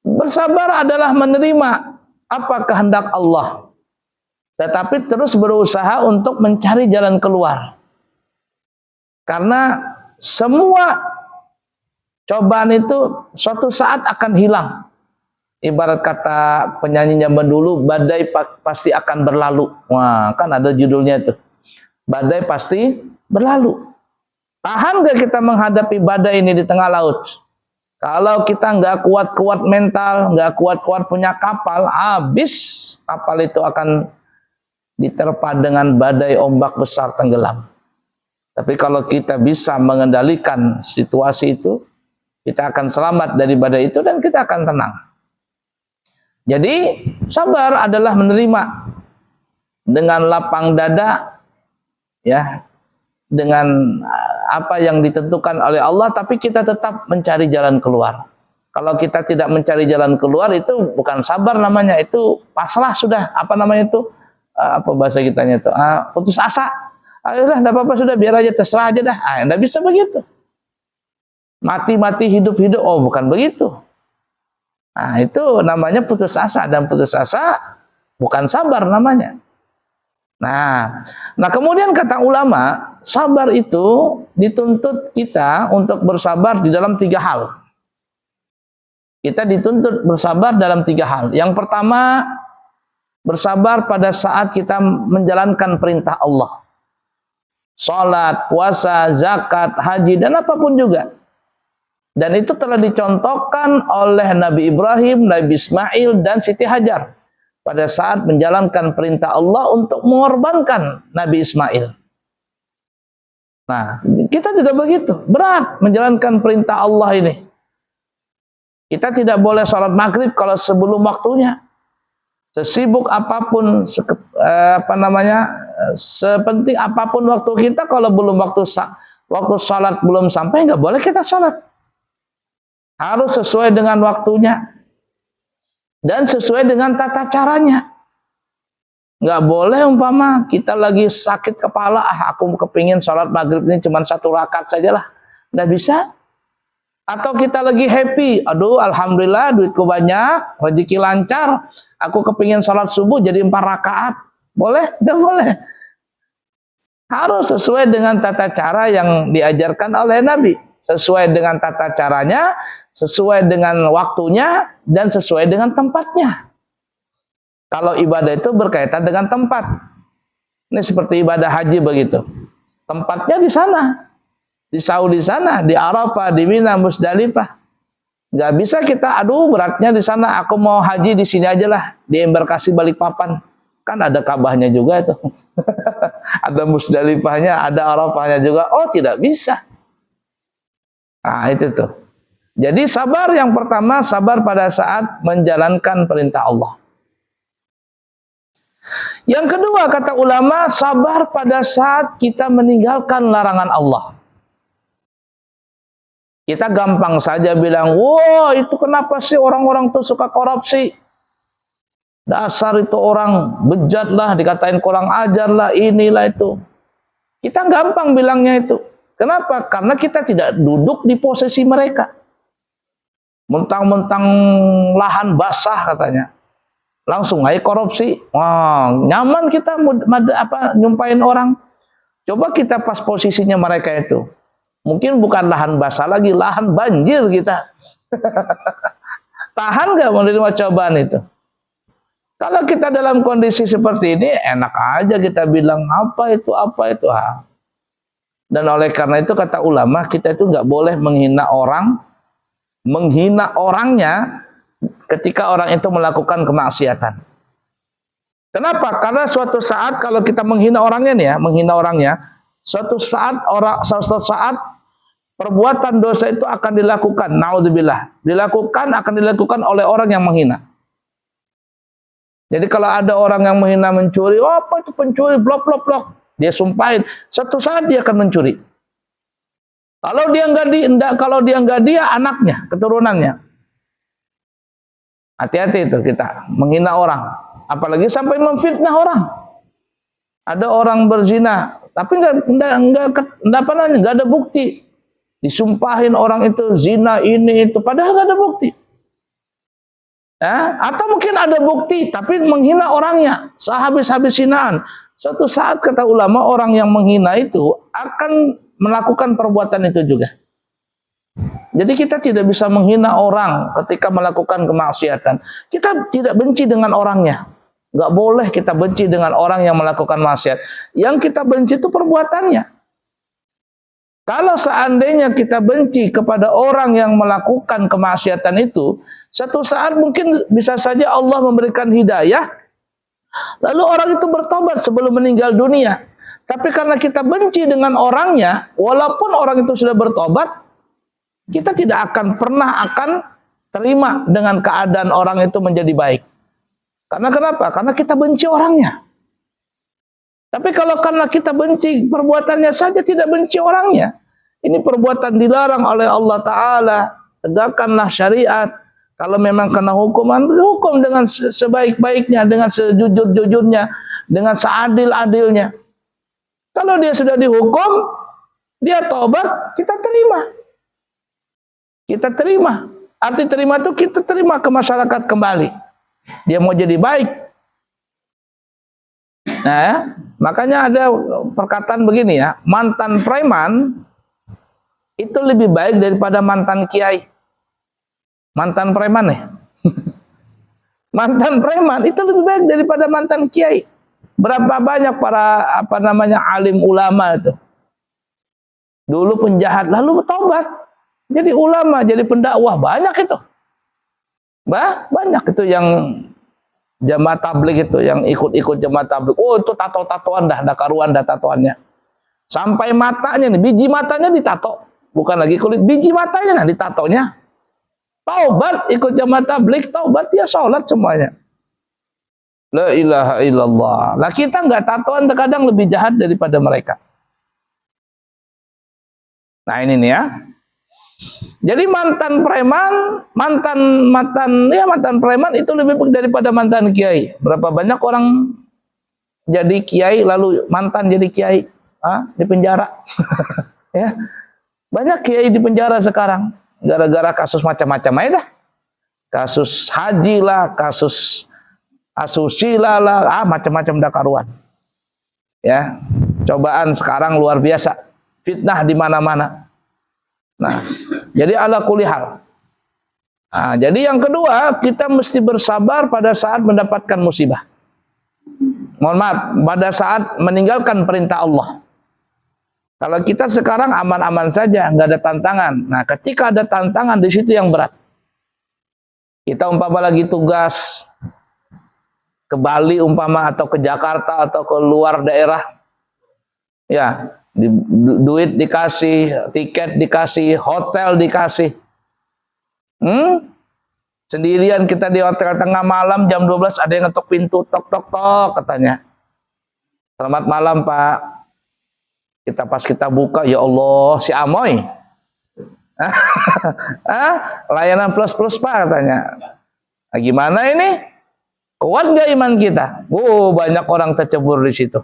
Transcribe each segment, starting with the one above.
Bersabar adalah menerima apa kehendak Allah, tetapi terus berusaha untuk mencari jalan keluar. Karena semua cobaan itu suatu saat akan hilang. Ibarat kata penyanyi zaman dulu, badai pasti akan berlalu. Wah, kan ada judulnya itu. Badai pasti berlalu. Tahan gak kita menghadapi badai ini di tengah laut? Kalau kita nggak kuat-kuat mental, nggak kuat-kuat punya kapal, habis kapal itu akan diterpa dengan badai ombak besar tenggelam. Tapi kalau kita bisa mengendalikan situasi itu, kita akan selamat dari badai itu dan kita akan tenang. Jadi sabar adalah menerima dengan lapang dada, ya, dengan apa yang ditentukan oleh Allah, tapi kita tetap mencari jalan keluar. Kalau kita tidak mencari jalan keluar, itu bukan sabar namanya, itu pasrah sudah. Apa namanya itu? Apa bahasa kitanya itu? Putus asa. Ayolah, enggak apa-apa sudah, biar aja, terserah aja dah. Enggak bisa begitu. Mati-mati, hidup-hidup, oh bukan begitu. Itu namanya putus asa, dan putus asa bukan sabar namanya. Nah, kemudian kata ulama, sabar itu dituntut kita untuk bersabar di dalam 3 hal. Kita dituntut bersabar dalam 3 hal. Yang pertama, bersabar pada saat kita menjalankan perintah Allah. Salat, puasa, zakat, haji, dan apapun juga. Dan itu telah dicontohkan oleh Nabi Ibrahim, Nabi Ismail, dan Siti Hajar pada saat menjalankan perintah Allah untuk mengorbankan Nabi Ismail. Nah, kita juga begitu, berat menjalankan perintah Allah ini. Kita tidak boleh sholat maghrib kalau sebelum waktunya. Sesibuk apapun, sepenting apapun waktu kita, kalau belum waktu sholat belum sampai, nggak boleh kita sholat. Harus sesuai dengan waktunya dan sesuai dengan tata caranya. Nggak boleh umpama kita lagi sakit kepala, aku kepingin sholat maghrib ini cuma 1 rakaat sajalah. Nggak bisa. Atau kita lagi happy, aduh alhamdulillah duitku banyak, rezeki lancar, aku kepingin sholat subuh jadi 4 rakaat. Boleh? Nggak boleh. Harus sesuai dengan tata cara yang diajarkan oleh Nabi. Sesuai dengan tata caranya, sesuai dengan waktunya, dan sesuai dengan tempatnya. Kalau ibadah itu berkaitan dengan tempat. Ini seperti ibadah haji begitu. Tempatnya di sana. Di Saudi sana, di Arafah, di Mina, Musdalifah. Nggak bisa kita, aduh beratnya di sana, aku mau haji di sini aja lah, di embarkasi Balikpapan. Kan ada Ka'bahnya juga itu. Ada Musdalifahnya, ada Arafahnya juga. Oh, tidak bisa. Nah, itu tuh. Jadi sabar yang pertama, sabar pada saat menjalankan perintah Allah. Yang kedua, kata ulama, sabar pada saat kita meninggalkan larangan Allah. Kita gampang saja bilang, wah itu kenapa sih orang-orang tuh suka korupsi? Dasar itu orang bejat lah, dikatain kurang ajar lah, inilah itu. Kita gampang bilangnya itu. Kenapa? Karena kita tidak duduk di posisi mereka. Mentang-mentang lahan basah katanya, langsung aja korupsi. Wah, nyaman kita nyumpahin orang. Coba kita pas posisinya mereka itu. Mungkin bukan lahan basah lagi, lahan banjir kita. Tahan gak menerima cobaan itu? Kalau kita dalam kondisi seperti ini, enak aja kita bilang apa itu. Dan oleh karena itu kata ulama, kita itu nggak boleh menghina orangnya ketika orang itu melakukan kemaksiatan. Kenapa? Karena suatu saat kalau kita menghina orangnya suatu saat perbuatan dosa itu akan dilakukan, naudzubillah, akan dilakukan oleh orang yang menghina. Jadi kalau ada orang yang menghina mencuri, oh, apa itu pencuri, blok, dia sumpahin, suatu saat dia akan mencuri. Kalau dia enggak dia anaknya, keturunannya. Hati-hati itu kita menghina orang, apalagi sampai memfitnah orang. Ada orang berzina, tapi enggak ada bukti. Disumpahin orang itu zina ini itu, padahal enggak ada bukti. Ya, atau mungkin ada bukti tapi menghina orangnya, sehabis-habis hinaan. Suatu saat kata ulama orang yang menghina itu akan melakukan perbuatan itu juga. Jadi kita tidak bisa menghina orang ketika melakukan kemaksiatan. Kita tidak benci dengan orangnya. Nggak boleh kita benci dengan orang yang melakukan maksiat. Yang kita benci itu perbuatannya. Kalau seandainya kita benci kepada orang yang melakukan kemaksiatan itu, satu saat mungkin bisa saja Allah memberikan hidayah, lalu orang itu bertobat sebelum meninggal dunia. Tapi karena kita benci dengan orangnya, walaupun orang itu sudah bertobat, kita tidak akan pernah terima dengan keadaan orang itu menjadi baik. Karena kenapa? Karena kita benci orangnya. Tapi kalau karena kita benci perbuatannya saja, tidak benci orangnya. Ini perbuatan dilarang oleh Allah Ta'ala. Tegakkanlah syariat. Kalau memang kena hukuman, hukum dengan sebaik-baiknya, dengan sejujur-jujurnya, dengan seadil-adilnya. Kalau dia sudah dihukum, dia tobat, kita terima. Kita terima. Arti terima itu kita terima ke masyarakat kembali. Dia mau jadi baik. Nah, makanya ada perkataan begini ya, mantan preman itu lebih baik daripada mantan kiai. Mantan preman ya. Mantan preman itu lebih baik daripada mantan kiai. Berapa banyak para alim ulama itu. Dulu penjahat lalu bertobat. Jadi ulama, jadi pendakwah, banyak itu. Banyak itu yang jamaah tabligh itu, yang ikut-ikut jamaah tabligh. Oh, itu tato-tatoan dah karuan dah tatoannya. Sampai matanya nih, biji matanya ditato. Bukan lagi kulit, biji matanya ditatonya. Taubat, ikut jamaah tabligh, taubat, dia sholat semuanya. La ilaha illallah. Lah kita nggak tatoan terkadang lebih jahat daripada mereka. Nah ini nih ya. Jadi mantan preman itu lebih baik daripada mantan kiai. Berapa banyak orang jadi kiai lalu mantan jadi kiai, di penjara. Ya. Banyak kiai di penjara sekarang gara-gara kasus macam-macam aja dah. Kasus haji lah, kasus asusila lah, macam-macam dah karuan. Ya. Cobaan sekarang luar biasa. Fitnah di mana-mana. Nah, jadi ala kulli hal. Nah, jadi yang kedua, kita mesti bersabar pada saat mendapatkan musibah. Mohon maaf, pada saat meninggalkan perintah Allah. Kalau kita sekarang aman-aman saja, nggak ada tantangan. Nah, ketika ada tantangan, di situ yang berat. Kita umpama lagi tugas ke Bali umpama, atau ke Jakarta, atau ke luar daerah. Ya, duit dikasih, tiket dikasih, hotel dikasih. Sendirian kita di hotel tengah malam jam 12 ada yang ngetok pintu, tok tok tok katanya. Selamat malam Pak. Pas kita buka, ya Allah, si Amoy. Layanan plus Pak katanya. Nah, gimana ini? Kuat gak iman kita? Banyak orang tercebur di situ.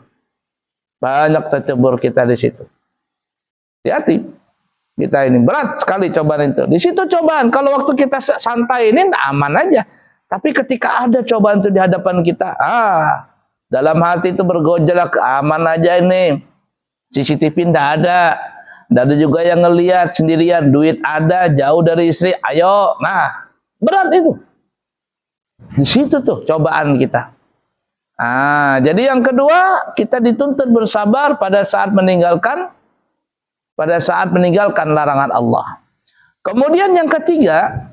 Banyak tercebur kita di situ. Hati-hati. Kita ini berat sekali cobaan itu. Di situ cobaan. Kalau waktu kita santai ini aman aja. Tapi ketika ada cobaan itu di hadapan kita, dalam hati itu bergojolak, aman aja ini. CCTV ndak ada. Ndak ada juga yang ngelihat, sendirian, duit ada, jauh dari istri, ayo. Nah, berat itu. Di situ tuh cobaan kita. Jadi yang kedua, kita dituntut bersabar pada saat meninggalkan larangan Allah. Kemudian yang ketiga,